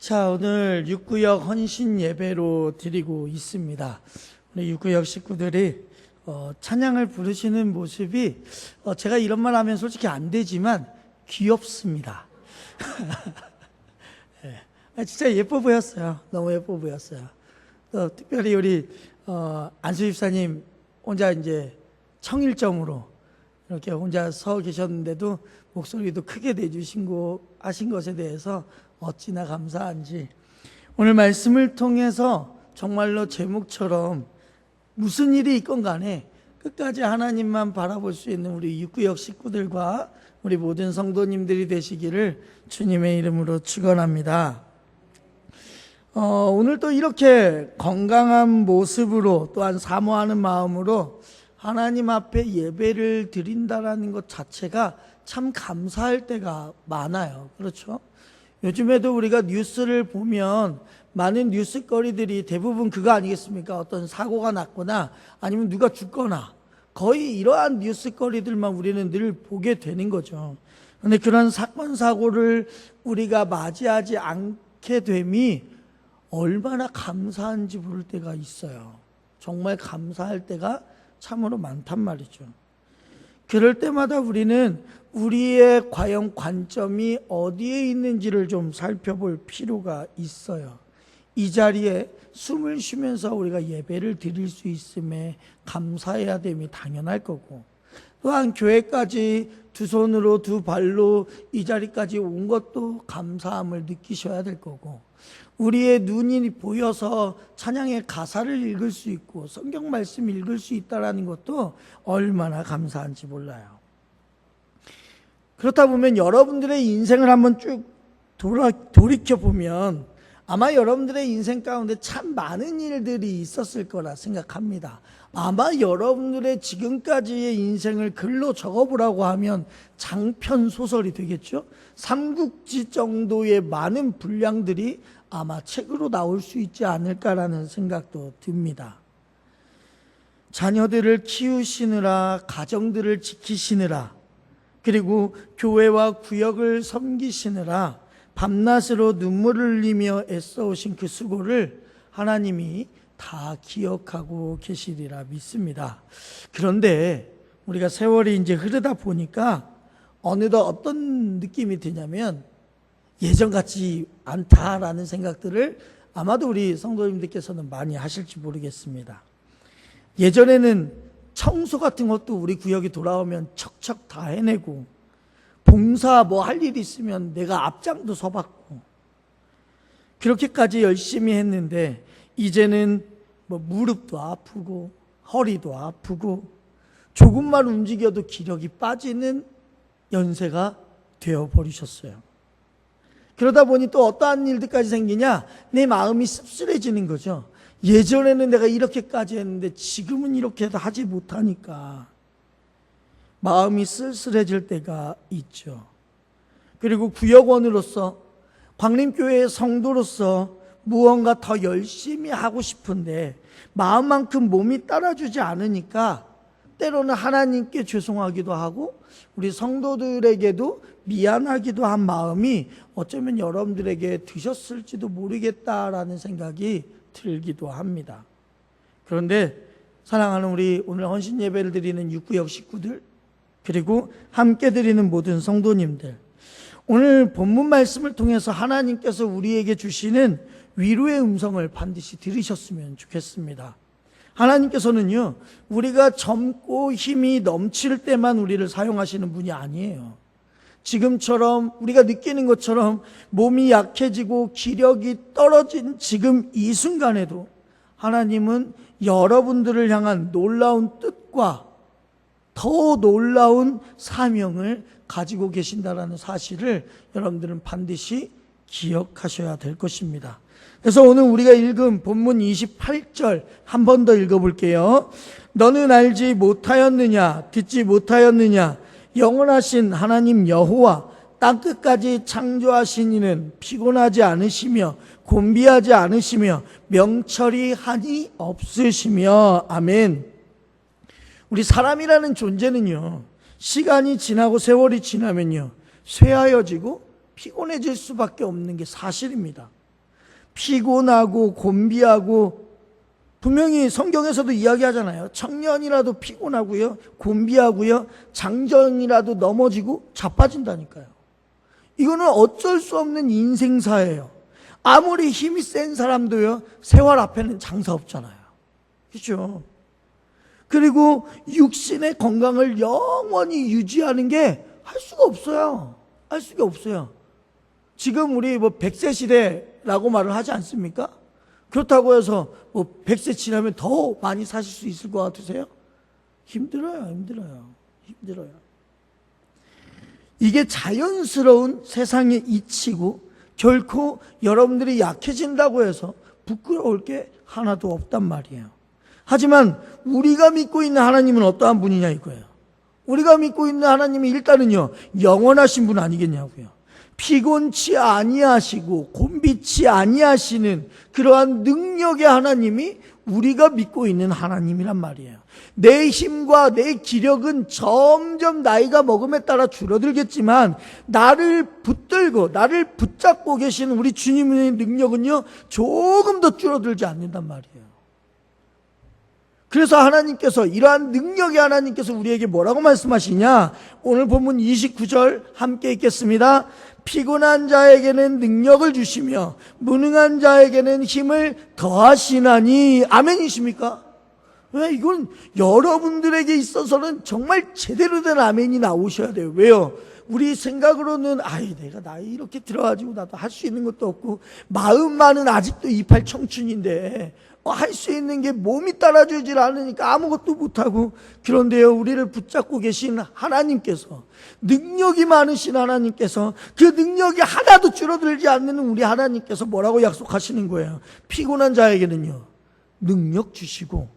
자, 오늘 육구역 헌신 예배로 드리고 있습니다. 우리 육구역 식구들이 찬양을 부르시는 모습이 제가 이런 말 하면 솔직히 안 되지만 귀엽습니다. 네. 진짜 예뻐 보였어요. 너무 예뻐 보였어요. 또 특별히 우리 안수 집사님 혼자 이제 청일점으로 이렇게 혼자 서 계셨는데도 목소리도 크게 내주신 하신 것에 대해서 어찌나 감사한지, 오늘 말씀을 통해서 정말로 제목처럼 무슨 일이 있건 간에 끝까지 하나님만 바라볼 수 있는 우리 육구역 식구들과 우리 모든 성도님들이 되시기를 주님의 이름으로 축원합니다. 오늘 또 이렇게 건강한 모습으로 또한 사모하는 마음으로 하나님 앞에 예배를 드린다라는 것 자체가 참 감사할 때가 많아요. 그렇죠? 요즘에도 우리가 뉴스를 보면 많은 뉴스거리들이 대부분 그거 아니겠습니까? 어떤 사고가 났거나 아니면 누가 죽거나 거의 이러한 뉴스거리들만 우리는 늘 보게 되는 거죠. 그런데 그런 사건 사고를 우리가 맞이하지 않게 됨이 얼마나 감사한지 모를 때가 있어요. 정말 감사할 때가 참으로 많단 말이죠. 그럴 때마다 우리는 우리의 과연 관점이 어디에 있는지를 좀 살펴볼 필요가 있어요. 이 자리에 숨을 쉬면서 우리가 예배를 드릴 수 있음에 감사해야 됨이 당연할 거고, 또한 교회까지 두 손으로 두 발로 이 자리까지 온 것도 감사함을 느끼셔야 될 거고, 우리의 눈이 보여서 찬양의 가사를 읽을 수 있고 성경 말씀 읽을 수 있다는 것도 얼마나 감사한지 몰라요. 그렇다 보면 여러분들의 인생을 한번 쭉 돌이켜보면 아마 여러분들의 인생 가운데 참 많은 일들이 있었을 거라 생각합니다. 아마 여러분들의 지금까지의 인생을 글로 적어보라고 하면 장편 소설이 되겠죠. 삼국지 정도의 많은 분량들이 아마 책으로 나올 수 있지 않을까라는 생각도 듭니다. 자녀들을 키우시느라, 가정들을 지키시느라, 그리고 교회와 구역을 섬기시느라 밤낮으로 눈물을 흘리며 애써오신 그 수고를 하나님이 다 기억하고 계시리라 믿습니다. 그런데 우리가 세월이 이제 흐르다 보니까 어느덧 어떤 느낌이 드냐면 예전 같지 않다라는 생각들을 아마도 우리 성도님들께서는 많이 하실지 모르겠습니다. 예전에는 청소 같은 것도 우리 구역에 돌아오면 척척 다 해내고, 봉사 뭐 할 일 있으면 내가 앞장도 서봤고, 그렇게까지 열심히 했는데 이제는 뭐 무릎도 아프고 허리도 아프고 조금만 움직여도 기력이 빠지는 연세가 되어버리셨어요. 그러다 보니 또 어떠한 일들까지 생기냐? 내 마음이 씁쓸해지는 거죠. 예전에는 내가 이렇게까지 했는데 지금은 이렇게 하지 못하니까 마음이 쓸쓸해질 때가 있죠. 그리고 구역원으로서, 광림교회의 성도로서 무언가 더 열심히 하고 싶은데 마음만큼 몸이 따라주지 않으니까 때로는 하나님께 죄송하기도 하고 우리 성도들에게도 미안하기도 한 마음이 어쩌면 여러분들에게 드셨을지도 모르겠다라는 생각이 들기도 합니다. 그런데 사랑하는 우리 오늘 헌신 예배를 드리는 육구역 식구들, 그리고 함께 드리는 모든 성도님들, 오늘 본문 말씀을 통해서 하나님께서 우리에게 주시는 위로의 음성을 반드시 들으셨으면 좋겠습니다. 하나님께서는요, 우리가 젊고 힘이 넘칠 때만 우리를 사용하시는 분이 아니에요. 지금처럼 우리가 느끼는 것처럼 몸이 약해지고 기력이 떨어진 지금 이 순간에도 하나님은 여러분들을 향한 놀라운 뜻과 더 놀라운 사명을 가지고 계신다는 사실을 여러분들은 반드시 기억하셔야 될 것입니다. 그래서 오늘 우리가 읽은 본문 28절 한 번 더 읽어볼게요. 너는 알지 못하였느냐, 듣지 못하였느냐, 영원하신 하나님 여호와 땅끝까지 창조하신 이는 피곤하지 않으시며 곤비하지 않으시며 명철이 한이 없으시며. 아멘. 우리 사람이라는 존재는요, 시간이 지나고 세월이 지나면요 쇠하여지고 피곤해질 수밖에 없는 게 사실입니다. 피곤하고 곤비하고, 분명히 성경에서도 이야기하잖아요. 청년이라도 피곤하고요, 곤비하고요, 장정이라도 넘어지고 자빠진다니까요. 이거는 어쩔 수 없는 인생사예요. 아무리 힘이 센 사람도요, 세월 앞에는 장사 없잖아요. 그렇죠? 그리고 육신의 건강을 영원히 유지하는 게 할 수가 없어요. 할 수가 없어요. 지금 우리 100세 시대라고 말을 하지 않습니까? 그렇다고 해서 100세 지나면 더 많이 사실 수 있을 것 같으세요? 힘들어요. 이게 자연스러운 세상의 이치고, 결코 여러분들이 약해진다고 해서 부끄러울 게 하나도 없단 말이에요. 하지만 우리가 믿고 있는 하나님은 어떠한 분이냐 이거예요. 우리가 믿고 있는 하나님이 일단은요, 영원하신 분 아니겠냐고요. 피곤치 아니하시고 곤비치 아니하시는 그러한 능력의 하나님이 우리가 믿고 있는 하나님이란 말이에요. 내 힘과 내 기력은 점점 나이가 먹음에 따라 줄어들겠지만, 나를 붙들고 나를 붙잡고 계시는 우리 주님의 능력은요, 조금 더 줄어들지 않는단 말이에요. 그래서 하나님께서, 이러한 능력의 하나님께서 우리에게 뭐라고 말씀하시냐? 오늘 본문 29절 함께 읽겠습니다. 피곤한 자에게는 능력을 주시며 무능한 자에게는 힘을 더하시나니. 아멘이십니까? 왜? 이건 여러분들에게 있어서는 정말 제대로 된 아멘이 나오셔야 돼요. 왜요? 우리 생각으로는 내가 나이 이렇게 들어가지고 나도 할 수 있는 것도 없고, 마음만은 아직도 28 청춘인데 할 수 있는 게 몸이 따라주질 않으니까 아무것도 못하고. 그런데요, 우리를 붙잡고 계신 하나님께서, 능력이 많으신 하나님께서, 그 능력이 하나도 줄어들지 않는 우리 하나님께서 뭐라고 약속하시는 거예요? 피곤한 자에게는요, 능력 주시고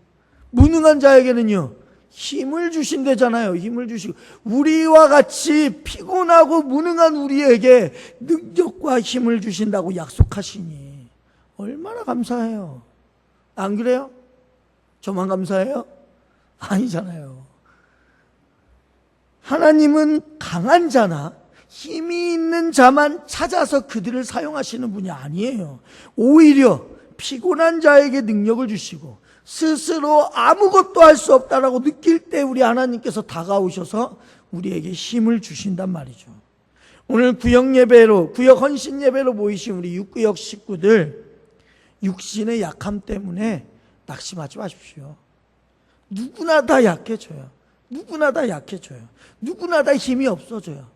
무능한 자에게는요, 힘을 주신대잖아요. 힘을 주시고, 우리와 같이 피곤하고 무능한 우리에게 능력과 힘을 주신다고 약속하시니 얼마나 감사해요. 안 그래요? 저만 감사해요? 아니잖아요. 하나님은 강한 자나 힘이 있는 자만 찾아서 그들을 사용하시는 분이 아니에요. 오히려 피곤한 자에게 능력을 주시고, 스스로 아무것도 할 수 없다라고 느낄 때 우리 하나님께서 다가오셔서 우리에게 힘을 주신단 말이죠. 오늘 구역 예배로, 구역 헌신 예배로 모이신 우리 육구역 식구들, 육신의 약함 때문에 낙심하지 마십시오. 누구나 다 약해져요. 누구나 다 약해져요. 누구나 다 힘이 없어져요.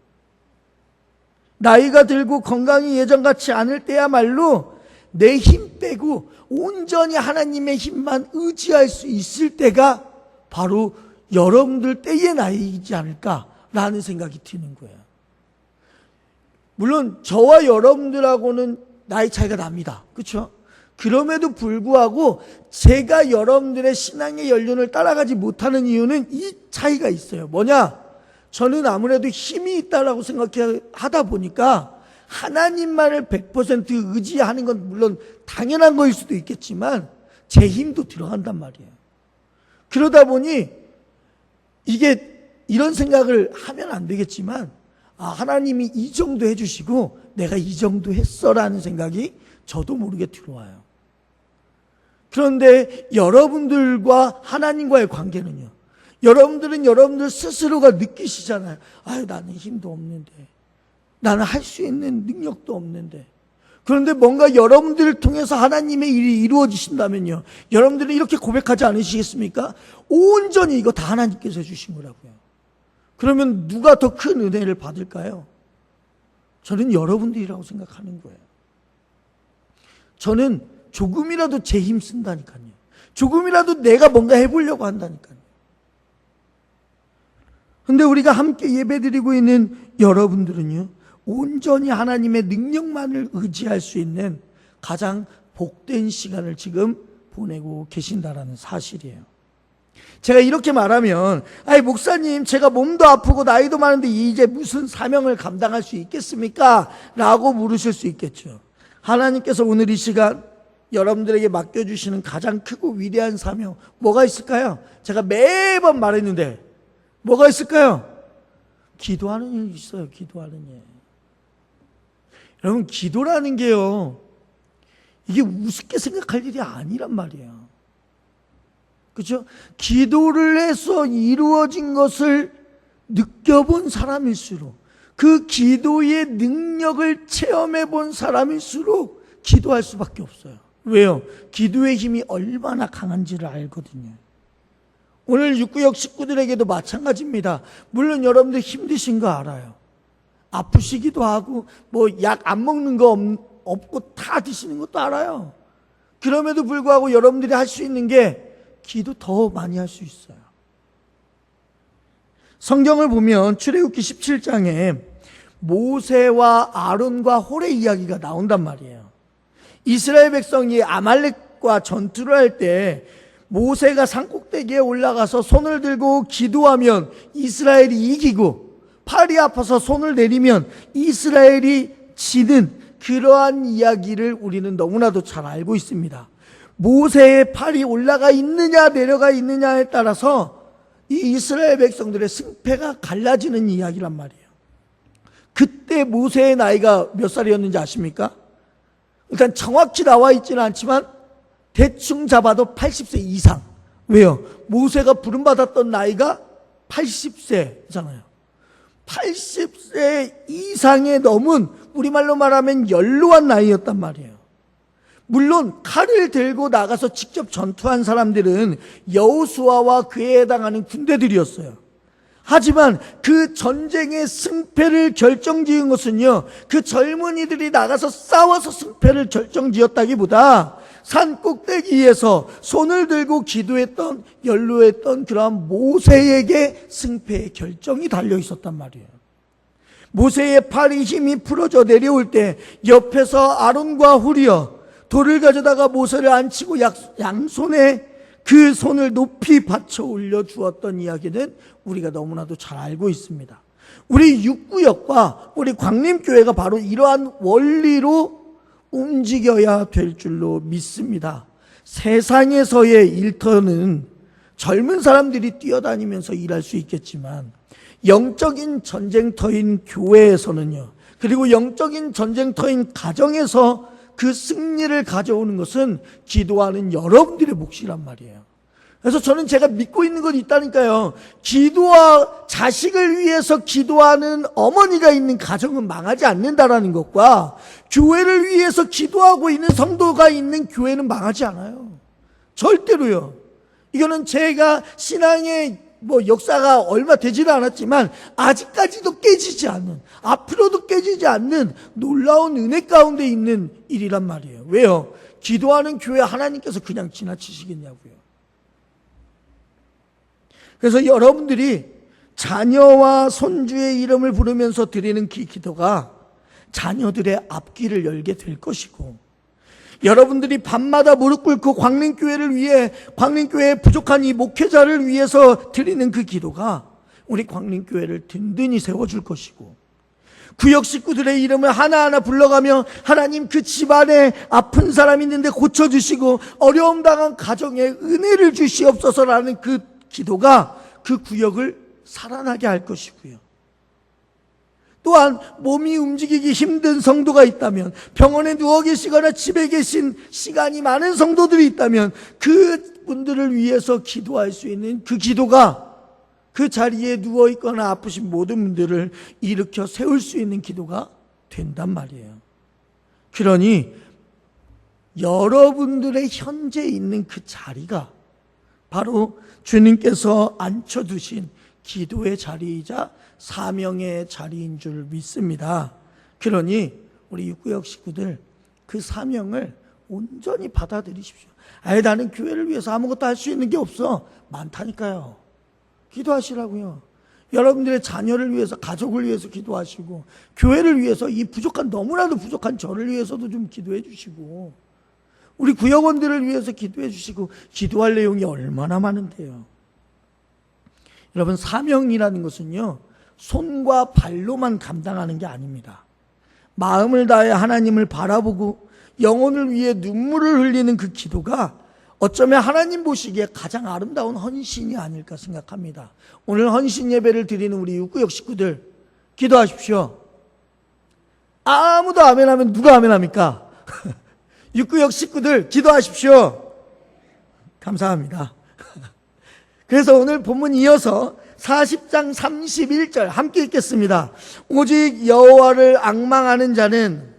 나이가 들고 건강이 예전같이 않을 때야말로 내 힘 빼고 온전히 하나님의 힘만 의지할 수 있을 때가 바로 여러분들 때의 나이이지 않을까라는 생각이 드는 거예요. 물론 저와 여러분들하고는 나이 차이가 납니다. 그렇죠? 그럼에도 불구하고 제가 여러분들의 신앙의 연륜을 따라가지 못하는 이유는 이 차이가 있어요. 뭐냐? 저는 아무래도 힘이 있다라고 생각하다 보니까 하나님만을 100% 의지하는 건 물론 당연한 거일 수도 있겠지만 제 힘도 들어간단 말이에요. 그러다 보니 이게 이런 생각을 하면 안 되겠지만, 하나님이 이 정도 해주시고 내가 이 정도 했어라는 생각이 저도 모르게 들어와요. 그런데 여러분들과 하나님과의 관계는요, 여러분들은 여러분들 스스로가 느끼시잖아요. 나는 힘도 없는데, 나는 할 수 있는 능력도 없는데. 그런데 뭔가 여러분들을 통해서 하나님의 일이 이루어지신다면요, 여러분들은 이렇게 고백하지 않으시겠습니까? 온전히 이거 다 하나님께서 해주신 거라고요. 그러면 누가 더 큰 은혜를 받을까요? 저는 여러분들이라고 생각하는 거예요. 저는 조금이라도 제 힘 쓴다니까요. 조금이라도 내가 뭔가 해보려고 한다니까요. 근데 우리가 함께 예배드리고 있는 여러분들은요, 온전히 하나님의 능력만을 의지할 수 있는 가장 복된 시간을 지금 보내고 계신다라는 사실이에요. 제가 이렇게 말하면, 목사님, 제가 몸도 아프고 나이도 많은데 이제 무슨 사명을 감당할 수 있겠습니까? 라고 물으실 수 있겠죠. 하나님께서 오늘 이 시간 여러분들에게 맡겨주시는 가장 크고 위대한 사명, 뭐가 있을까요? 제가 매번 말했는데 뭐가 있을까요? 기도하는 일이 있어요. 기도하는 일. 여러분, 기도라는 게요, 이게 우습게 생각할 일이 아니란 말이에요. 그렇죠? 기도를 해서 이루어진 것을 느껴본 사람일수록, 그 기도의 능력을 체험해 본 사람일수록 기도할 수밖에 없어요. 왜요? 기도의 힘이 얼마나 강한지를 알거든요. 오늘 육구역 식구들에게도 마찬가지입니다. 물론 여러분들 힘드신 거 알아요. 아프시기도 하고 뭐 약 안 먹는 거 없고 다 드시는 것도 알아요. 그럼에도 불구하고 여러분들이 할 수 있는 게 기도 더 많이 할 수 있어요. 성경을 보면 출애굽기 17장에 모세와 아론과 홀의 이야기가 나온단 말이에요. 이스라엘 백성이 아말렉과 전투를 할 때 모세가 산꼭대기에 올라가서 손을 들고 기도하면 이스라엘이 이기고, 팔이 아파서 손을 내리면 이스라엘이 지는 그러한 이야기를 우리는 너무나도 잘 알고 있습니다. 모세의 팔이 올라가 있느냐 내려가 있느냐에 따라서 이 이스라엘 백성들의 승패가 갈라지는 이야기란 말이에요. 그때 모세의 나이가 몇 살이었는지 아십니까? 일단 정확히 나와 있지는 않지만 대충 잡아도 80세 이상. 왜요? 모세가 부름받았던 나이가 80세잖아요. 80세 이상에 넘은, 우리말로 말하면 연로한 나이였단 말이에요. 물론 칼을 들고 나가서 직접 전투한 사람들은 여호수아와 그에 해당하는 군대들이었어요. 하지만 그 전쟁의 승패를 결정지은 것은요, 그 젊은이들이 나가서 싸워서 승패를 결정지었다기보다 산 꼭대기에서 손을 들고 기도했던, 연로했던 그러한 모세에게 승패의 결정이 달려 있었단 말이에요. 모세의 팔이 힘이 풀어져 내려올 때 옆에서 아론과 훌이여 돌을 가져다가 모세를 앉히고 양손에 그 손을 높이 받쳐 올려 주었던 이야기는 우리가 너무나도 잘 알고 있습니다. 우리 육구역과 우리 광림교회가 바로 이러한 원리로 움직여야 될 줄로 믿습니다. 세상에서의 일터는 젊은 사람들이 뛰어다니면서 일할 수 있겠지만, 영적인 전쟁터인 교회에서는요, 그리고 영적인 전쟁터인 가정에서 그 승리를 가져오는 것은 기도하는 여러분들의 몫이란 말이에요. 그래서 저는 제가 믿고 있는 건 있다니까요. 기도와 자식을 위해서 기도하는 어머니가 있는 가정은 망하지 않는다라는 것과, 교회를 위해서 기도하고 있는 성도가 있는 교회는 망하지 않아요. 절대로요. 이거는 제가 신앙의 역사가 얼마 되지는 않았지만 아직까지도 깨지지 않는, 앞으로도 깨지지 않는 놀라운 은혜 가운데 있는 일이란 말이에요. 왜요? 기도하는 교회 하나님께서 그냥 지나치시겠냐고요. 그래서 여러분들이 자녀와 손주의 이름을 부르면서 드리는 기도가 자녀들의 앞길을 열게 될 것이고, 여러분들이 밤마다 무릎 꿇고 광림교회를 위해, 광림교회에 부족한 이 목회자를 위해서 드리는 그 기도가 우리 광림교회를 든든히 세워줄 것이고, 구역 식구들의 이름을 하나하나 불러가며 하나님 그 집안에 아픈 사람 있는데 고쳐주시고 어려움 당한 가정에 은혜를 주시옵소서라는 그 기도가 그 구역을 살아나게 할 것이고요. 또한 몸이 움직이기 힘든 성도가 있다면, 병원에 누워 계시거나 집에 계신 시간이 많은 성도들이 있다면 그 분들을 위해서 기도할 수 있는 그 기도가 그 자리에 누워 있거나 아프신 모든 분들을 일으켜 세울 수 있는 기도가 된단 말이에요. 그러니 여러분들의 현재 있는 그 자리가 바로 주님께서 앉혀두신 기도의 자리이자 사명의 자리인 줄 믿습니다. 그러니 우리 육구역 식구들 그 사명을 온전히 받아들이십시오. 아예 나는 교회를 위해서 아무것도 할 수 있는 게 없어. 많다니까요. 기도하시라고요. 여러분들의 자녀를 위해서, 가족을 위해서 기도하시고, 교회를 위해서, 이 부족한, 너무나도 부족한 저를 위해서도 좀 기도해 주시고, 우리 구역원들을 위해서 기도해 주시고, 기도할 내용이 얼마나 많은데요. 여러분, 사명이라는 것은요, 손과 발로만 감당하는 게 아닙니다. 마음을 다해 하나님을 바라보고 영혼을 위해 눈물을 흘리는 그 기도가 어쩌면 하나님 보시기에 가장 아름다운 헌신이 아닐까 생각합니다. 오늘 헌신 예배를 드리는 우리 육구역 식구들 기도하십시오. 아무도 아멘하면 누가 아멘합니까? 육구역 식구들 기도하십시오. 감사합니다. 그래서 오늘 본문 이어서 40장 31절 함께 읽겠습니다. 오직 여호와를 앙망하는 자는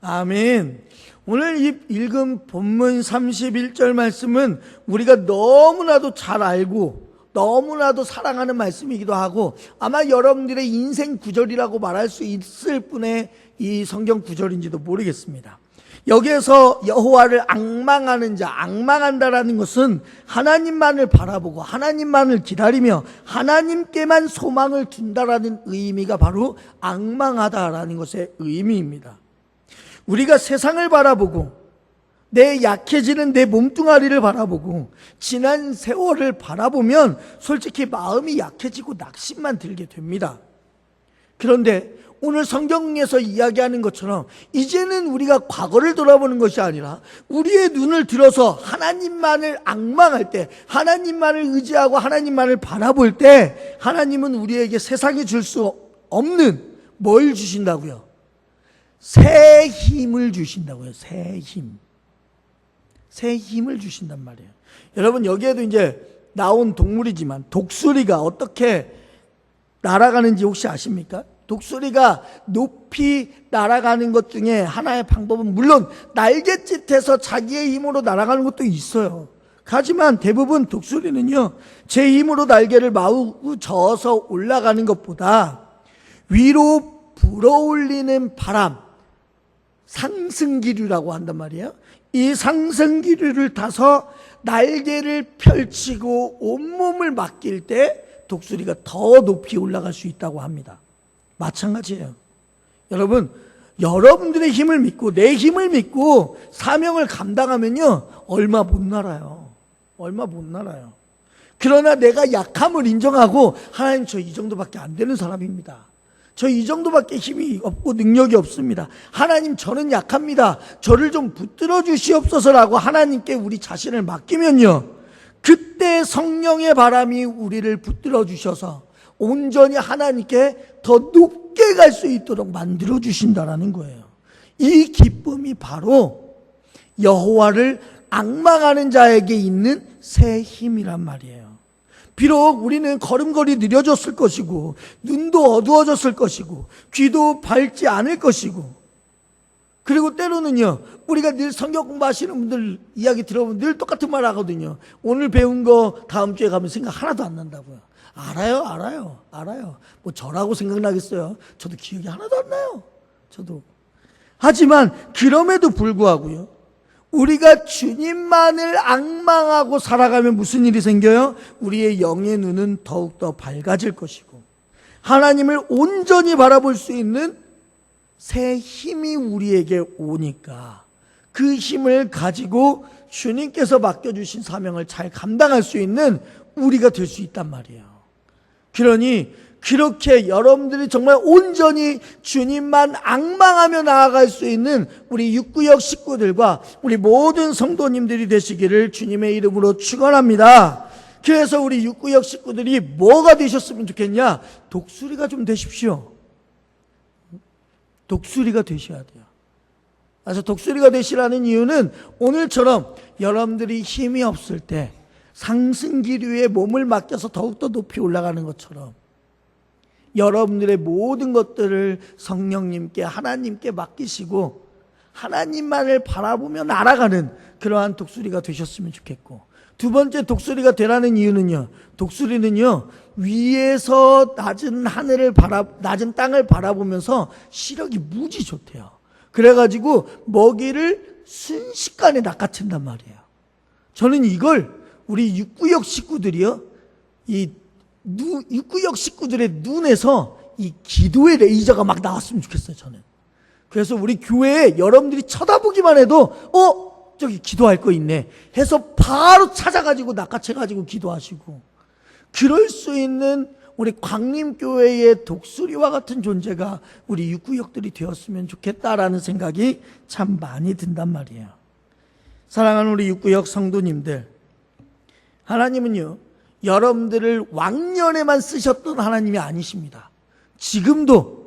아멘. 오늘 읽은 본문 31절 말씀은 우리가 너무나도 잘 알고 너무나도 사랑하는 말씀이기도 하고 아마 여러분들의 인생 구절이라고 말할 수 있을 뿐의 이 성경 구절인지도 모르겠습니다. 여기에서 여호와를 앙망하는 자, 앙망한다라는 것은 하나님만을 바라보고 하나님만을 기다리며 하나님께만 소망을 둔다라는 의미가 바로 앙망하다라는 것의 의미입니다. 우리가 세상을 바라보고 내 약해지는 내 몸뚱아리를 바라보고 지난 세월을 바라보면 솔직히 마음이 약해지고 낙심만 들게 됩니다. 그런데 오늘 성경에서 이야기하는 것처럼 이제는 우리가 과거를 돌아보는 것이 아니라 우리의 눈을 들어서 하나님만을 앙망할 때, 하나님만을 의지하고 하나님만을 바라볼 때 하나님은 우리에게 세상이 줄 수 없는 뭘 주신다고요? 새 힘을 주신다고요. 새 힘. 새 힘을 주신단 말이에요. 여러분, 여기에도 이제 나온 동물이지만 독수리가 어떻게 날아가는지 혹시 아십니까? 독수리가 높이 날아가는 것 중에 하나의 방법은 물론 날갯짓해서 자기의 힘으로 날아가는 것도 있어요. 하지만 대부분 독수리는요, 제 힘으로 날개를 마구 저어서 올라가는 것보다 위로 불어올리는 바람, 상승기류라고 한단 말이에요. 이 상승기류를 타서 날개를 펼치고 온몸을 맡길 때 독수리가 더 높이 올라갈 수 있다고 합니다. 마찬가지예요. 여러분, 여러분들의 힘을 믿고 내 힘을 믿고 사명을 감당하면요, 얼마 못 날아요. 얼마 못 날아요. 그러나 내가 약함을 인정하고 하나님, 저 이 정도밖에 안 되는 사람입니다. 저 이 정도밖에 힘이 없고 능력이 없습니다. 하나님, 저는 약합니다. 저를 좀 붙들어 주시옵소서라고 하나님께 우리 자신을 맡기면요, 그때 성령의 바람이 우리를 붙들어 주셔서 온전히 하나님께 더 높게 갈 수 있도록 만들어 주신다라는 거예요. 이 기쁨이 바로 여호와를 앙망하는 자에게 있는 새 힘이란 말이에요. 비록 우리는 걸음걸이 느려졌을 것이고 눈도 어두워졌을 것이고 귀도 밝지 않을 것이고, 그리고 때로는요, 우리가 늘 성경 공부하시는 분들 이야기 들어보면 늘 똑같은 말 하거든요. 오늘 배운 거 다음 주에 가면 생각 하나도 안 난다고요. 알아요. 뭐 저라고 생각나겠어요. 저도 기억이 하나도 안 나요. 저도. 하지만 그럼에도 불구하고요, 우리가 주님만을 앙망하고 살아가면 무슨 일이 생겨요? 우리의 영의 눈은 더욱더 밝아질 것이고 하나님을 온전히 바라볼 수 있는 새 힘이 우리에게 오니까 그 힘을 가지고 주님께서 맡겨주신 사명을 잘 감당할 수 있는 우리가 될 수 있단 말이에요. 그러니 그렇게 여러분들이 정말 온전히 주님만 앙망하며 나아갈 수 있는 우리 육구역 식구들과 우리 모든 성도님들이 되시기를 주님의 이름으로 축원합니다. 그래서 우리 육구역 식구들이 뭐가 되셨으면 좋겠냐? 독수리가 좀 되십시오. 독수리가 되셔야 돼요. 그래서 독수리가 되시라는 이유는 오늘처럼 여러분들이 힘이 없을 때 상승기류에 몸을 맡겨서 더욱더 높이 올라가는 것처럼 여러분들의 모든 것들을 성령님께, 하나님께 맡기시고 하나님만을 바라보며 날아가는 그러한 독수리가 되셨으면 좋겠고, 두 번째 독수리가 되라는 이유는요, 독수리는요, 위에서 낮은 낮은 땅을 바라보면서 시력이 무지 좋대요. 그래가지고 먹이를 순식간에 낚아챈단 말이에요. 저는 이걸 우리 육구역 식구들이요, 육구역 식구들의 눈에서 이 기도의 레이저가 막 나왔으면 좋겠어요, 저는. 그래서 우리 교회에 여러분들이 쳐다보기만 해도 저기 기도할 거 있네 해서 바로 찾아가지고 낚아채가지고 기도하시고, 그럴 수 있는 우리 광림교회의 독수리와 같은 존재가 우리 육구역들이 되었으면 좋겠다라는 생각이 참 많이 든단 말이에요. 사랑하는 우리 육구역 성도님들, 하나님은요, 여러분들을 왕년에만 쓰셨던 하나님이 아니십니다. 지금도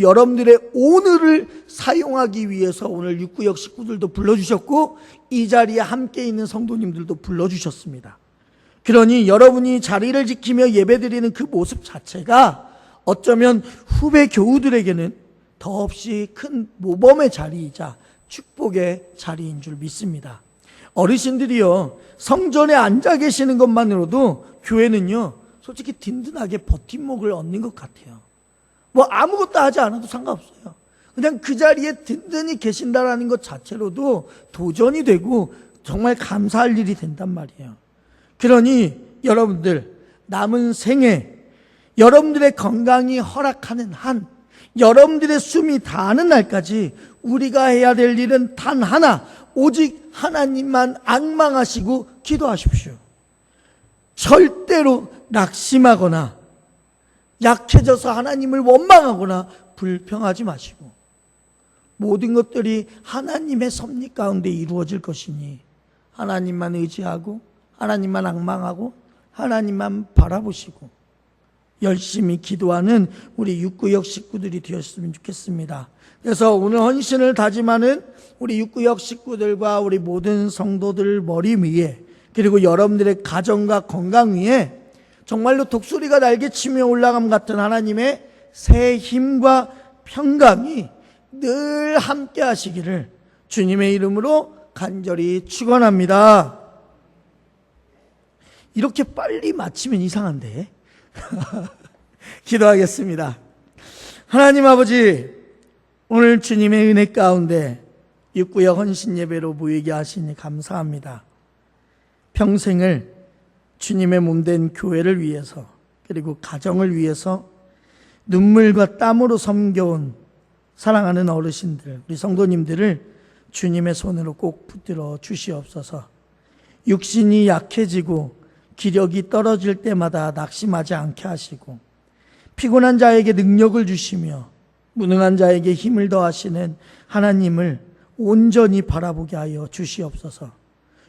여러분들의 오늘을 사용하기 위해서 오늘 육구역 식구들도 불러주셨고, 이 자리에 함께 있는 성도님들도 불러주셨습니다. 그러니 여러분이 자리를 지키며 예배드리는 그 모습 자체가 어쩌면 후배 교우들에게는 더없이 큰 모범의 자리이자 축복의 자리인 줄 믿습니다. 어르신들이요, 성전에 앉아 계시는 것만으로도 교회는요, 솔직히 든든하게 버팀목을 얻는 것 같아요. 뭐 아무것도 하지 않아도 상관없어요. 그냥 그 자리에 든든히 계신다라는 것 자체로도 도전이 되고 정말 감사할 일이 된단 말이에요. 그러니 여러분들, 남은 생에 여러분들의 건강이 허락하는 한, 여러분들의 숨이 닿는 날까지 우리가 해야 될 일은 단 하나, 오직 하나님만 앙망하시고 기도하십시오. 절대로 낙심하거나 약해져서 하나님을 원망하거나 불평하지 마시고, 모든 것들이 하나님의 섭리 가운데 이루어질 것이니 하나님만 의지하고 하나님만 앙망하고 하나님만 바라보시고 열심히 기도하는 우리 육구역 식구들이 되었으면 좋겠습니다. 그래서 오늘 헌신을 다짐하는 우리 육구역 식구들과 우리 모든 성도들 머리 위에, 그리고 여러분들의 가정과 건강 위에 정말로 독수리가 날개치며 올라감 같은 하나님의 새 힘과 평강이 늘 함께 하시기를 주님의 이름으로 간절히 축원합니다. 이렇게 빨리 마치면 이상한데 기도하겠습니다. 하나님 아버지, 오늘 주님의 은혜 가운데 육구역 헌신 예배로 모이게 하시니 감사합니다. 평생을 주님의 몸된 교회를 위해서, 그리고 가정을 위해서 눈물과 땀으로 섬겨온 사랑하는 어르신들, 우리 성도님들을 주님의 손으로 꼭 붙들어 주시옵소서. 육신이 약해지고 기력이 떨어질 때마다 낙심하지 않게 하시고, 피곤한 자에게 능력을 주시며 무능한 자에게 힘을 더하시는 하나님을 온전히 바라보게 하여 주시옵소서.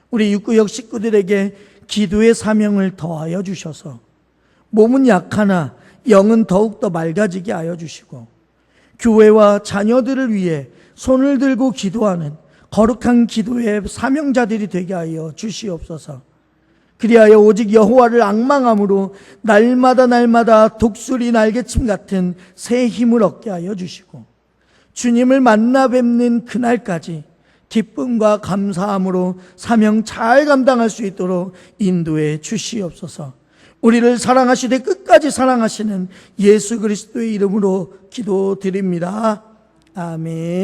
우리 육구역 식구들에게 기도의 사명을 더하여 주셔서 몸은 약하나 영은 더욱더 맑아지게 하여 주시고, 교회와 자녀들을 위해 손을 들고 기도하는 거룩한 기도의 사명자들이 되게 하여 주시옵소서. 그리하여 오직 여호와를 앙망함으로 날마다 독수리 날개침 같은 새 힘을 얻게 하여 주시고, 주님을 만나 뵙는 그날까지 기쁨과 감사함으로 사명 잘 감당할 수 있도록 인도해 주시옵소서. 우리를 사랑하시되 끝까지 사랑하시는 예수 그리스도의 이름으로 기도드립니다. 아멘.